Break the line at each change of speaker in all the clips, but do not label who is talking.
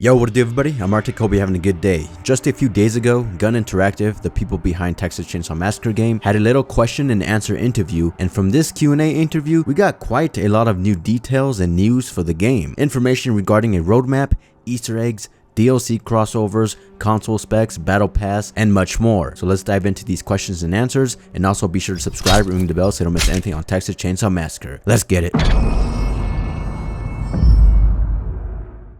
Yo, what do everybody? I'm Arctic, hope you're having a good day. Just a few days ago, Gun Interactive, the people behind Texas Chainsaw Massacre game, had a little question and answer interview, and from this Q&A interview, we got quite a lot of new details and news for the game. Information regarding a roadmap, Easter eggs, DLC crossovers, console specs, battle pass, and much more. So let's dive into these questions and answers, and also be sure to subscribe and ring the bell so you don't miss anything on Texas Chainsaw Massacre. Let's get it.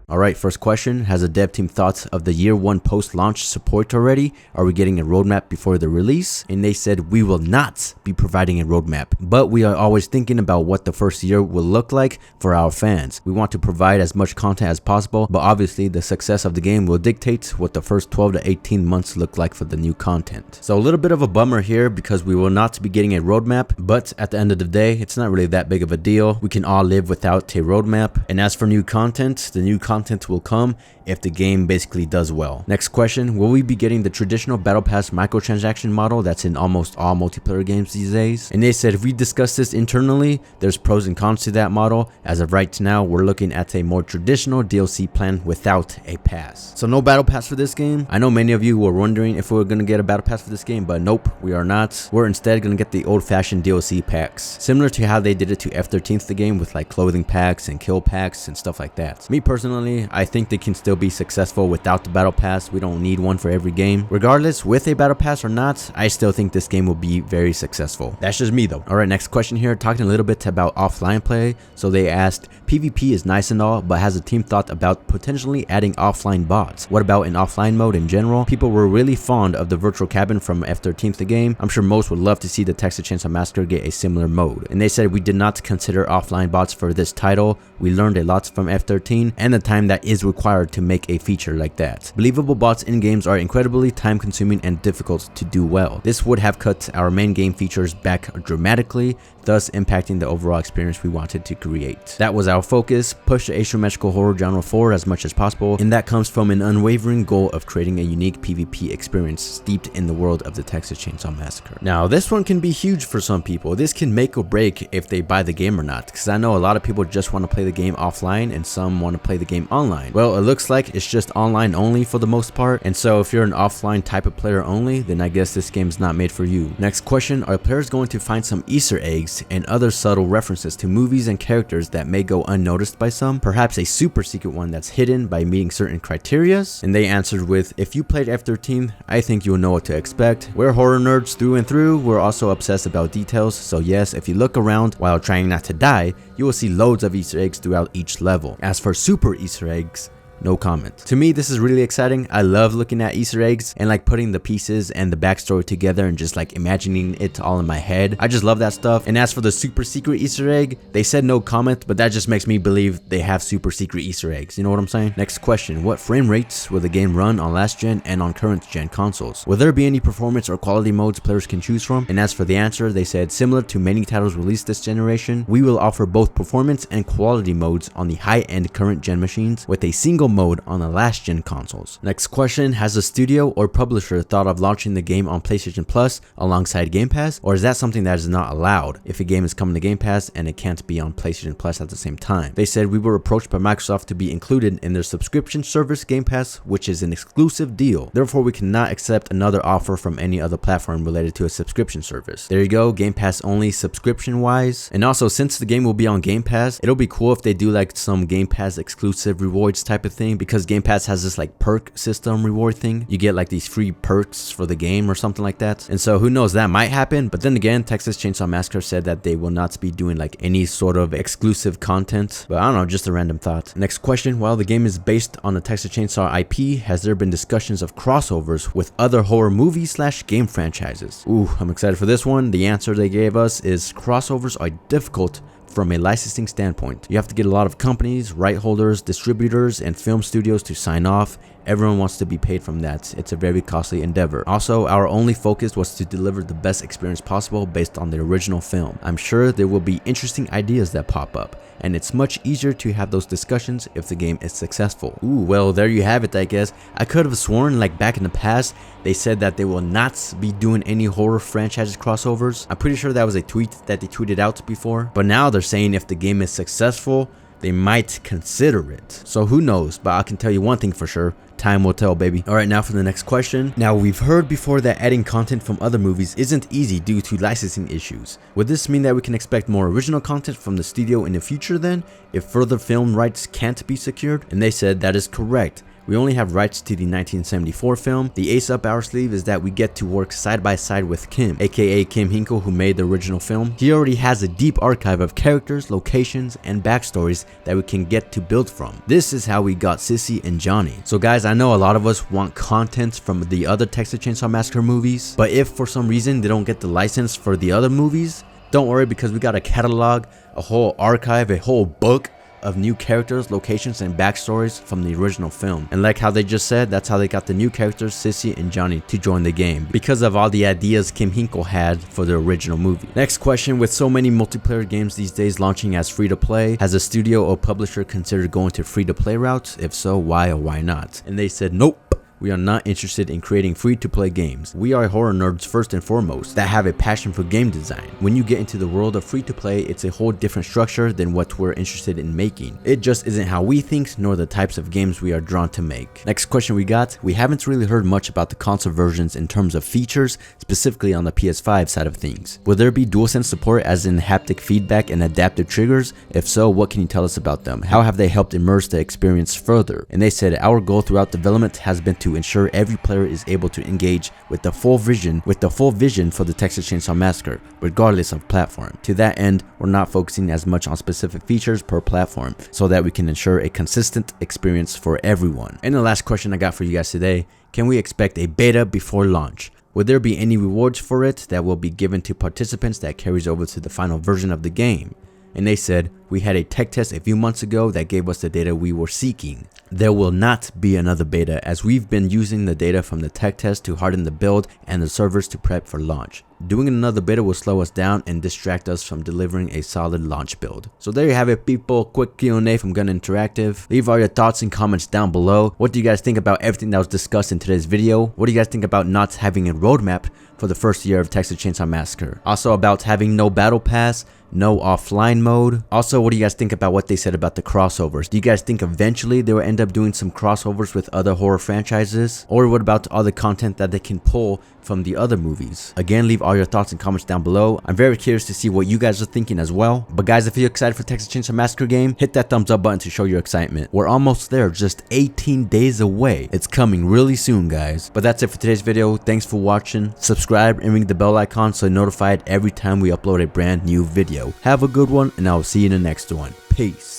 Alright, first question, has the dev team thoughts of the year 1 post-launch support already? Are we getting a roadmap before the release? And they said we will not be providing a roadmap, but we are always thinking about what the first year will look like for our fans. We want to provide as much content as possible, but obviously the success of the game will dictate what the first 12 to 18 months look like for the new content. So a little bit of a bummer here because we will not be getting a roadmap, but at the end of the day, it's not really that big of a deal. We can all live without a roadmap. And as for new content, the new content will come if the game basically does well. Next question, will we be getting the traditional Battle Pass microtransaction model that's in almost all multiplayer games these days? And they said if we discuss this internally, there's pros and cons to that model. As of right now, we're looking at a more traditional DLC plan without a pass. So no Battle Pass for this game. I know many of you were wondering if we were going to get a Battle Pass for this game, but nope, we are not. We're instead going to get the old-fashioned DLC packs, similar to how they did it to F13th the game with like clothing packs and kill packs and stuff like that. Me personally, I think they can still be successful without the Battle Pass. We don't need one for every game. Regardless, with a Battle Pass or not, I still think this game will be very successful. That's just me though. Alright, next question here, talking a little bit about offline play. So they asked, PvP is nice and all, but has the team thought about potentially adding offline bots? What about an offline mode in general? People were really fond of the virtual cabin from F13th the game. I'm sure most would love to see the Texas Chainsaw Massacre get a similar mode. And they said we did not consider offline bots for this title. We learned a lot from F13 and the time that is required to make a feature like that. Believable bots in games are incredibly time consuming and difficult to do well. This would have cut our main game features back dramatically, thus impacting the overall experience we wanted to create. That was our focus, push the asymmetrical horror genre forward as much as possible, and that comes from an unwavering goal of creating a unique PvP experience steeped in the world of the Texas Chainsaw Massacre. Now this one can be huge for some people. This can make or break if they buy the game or not, because I know a lot of people just want to play the game offline and some want to play the game online. Well, it looks like it's just online only for the most part, and so if you're an offline type of player only, then I guess this game's not made for you. Next question, are players going to find some Easter eggs and other subtle references to movies and characters that may go unnoticed by some? Perhaps a super secret one that's hidden by meeting certain criterias? And they answered with, if you played F13, I think you'll know what to expect. We're horror nerds through and through. We're also obsessed about details, so yes, if you look around while trying not to die, you will see loads of Easter eggs throughout each level. As for super Easter eggs, no comment. To me, this is really exciting. I love looking at Easter eggs and like putting the pieces and the backstory together and just like imagining it all in my head. I just love that stuff. And as for the super secret Easter egg, they said no comment, but that just makes me believe they have super secret Easter eggs. You know what I'm saying? Next question, what frame rates will the game run on last gen and on current gen consoles? Will there be any performance or quality modes players can choose from? And as for the answer, they said similar to many titles released this generation, we will offer both performance and quality modes on the high-end current gen machines with a single mode on the last gen consoles. Next question, has the studio or publisher thought of launching the game on PlayStation Plus alongside Game Pass, or is that something that is not allowed if a game is coming to Game Pass and it can't be on PlayStation Plus at the same time? They said we were approached by Microsoft to be included in their subscription service Game Pass, which is an exclusive deal. Therefore, we cannot accept another offer from any other platform related to a subscription service. There you go, Game Pass only subscription wise. And also, since the game will be on Game Pass, it'll be cool if they do like some Game Pass exclusive rewards type of thing, because Game Pass has this like perk system reward thing. You get like these free perks for the game or something like that. And so who knows, that might happen. But then again, Texas Chainsaw Massacre said that they will not be doing like any sort of exclusive content. But I don't know, just a random thought. Next question, while the game is based on the Texas Chainsaw IP, has there been discussions of crossovers with other horror movie / game franchises? Ooh, I'm excited for this one. The answer they gave us is crossovers are difficult from a licensing standpoint. You have to get a lot of companies, right holders, distributors, and film studios to sign off. Everyone wants to be paid from that. It's a very costly endeavor. Also, our only focus was to deliver the best experience possible based on the original film. I'm sure there will be interesting ideas that pop up, and it's much easier to have those discussions if the game is successful. Ooh, well, there you have it, I guess. I could have sworn like back in the past, they said that they will not be doing any horror franchises crossovers. I'm pretty sure that was a tweet that they tweeted out before, but now they're saying if the game is successful, they might consider it. So who knows, but I can tell you one thing for sure. Time will tell, baby. Alright, now for the next question. Now, we've heard before that adding content from other movies isn't easy due to licensing issues. Would this mean that we can expect more original content from the studio in the future then, if further film rights can't be secured? And they said that is correct. We only have rights to the 1974 film. The ace up our sleeve is that we get to work side by side with Kim, aka Kim Hinkle, who made the original film. He already has a deep archive of characters, locations, and backstories that we can get to build from. This is how we got Sissy and Johnny. So guys, I know a lot of us want content from the other Texas Chainsaw Massacre movies, but if for some reason they don't get the license for the other movies, don't worry, because we got a catalog, a whole archive, a whole book of new characters, locations, and backstories from the original film. And like how they just said, that's how they got the new characters Sissy and Johnny to join the game, because of all the ideas Kim Hinkle had for the original movie. Next question. With so many multiplayer games these days launching as free to play, has a studio or publisher considered going to free to play routes? If so, why or why not? And they said nope. We are not interested in creating free-to-play games. We are horror nerds first and foremost that have a passion for game design. When you get into the world of free-to-play, it's a whole different structure than what we're interested in making. It just isn't how we think, nor the types of games we are drawn to make. Next question we got. We haven't really heard much about the console versions in terms of features, specifically on the PS5 side of things. Will there be DualSense support as in haptic feedback and adaptive triggers? If so, what can you tell us about them? How have they helped immerse the experience further? And they said, our goal throughout development has been to ensure every player is able to engage with the full vision for the Texas Chainsaw Massacre, regardless of platform. To that end, we're not focusing as much on specific features per platform, so that we can ensure a consistent experience for everyone. And the last question I got for you guys today, can we expect a beta before launch? Will there be any rewards for it that will be given to participants that carries over to the final version of the game? And they said, we had a tech test a few months ago that gave us the data we were seeking. There will not be another beta, as we've been using the data from the tech test to harden the build and the servers to prep for launch. Doing another beta will slow us down and distract us from delivering a solid launch build. So there you have it, people. Quick Q&A from Gun Interactive. Leave all your thoughts and comments down below. What do you guys think about everything that was discussed in today's video? What do you guys think about not having a roadmap for the first year of Texas Chainsaw Massacre? Also about having no battle pass, no offline mode. Also, what do you guys think about what they said about the crossovers? Do you guys think eventually they will end up doing some crossovers with other horror franchises? Or what about all the content that they can pull from the other movies? Again, leave all your thoughts and comments down below. I'm very curious to see what you guys are thinking as well. But guys, if you're excited for Texas Chainsaw Massacre game, hit that thumbs up button to show your excitement. We're almost there, just 18 days away. It's coming really soon, guys. But that's it for today's video. Thanks for watching. Subscribe and ring the bell icon so you're notified every time we upload a brand new video. Have a good one, and I will see you in the next one. Peace.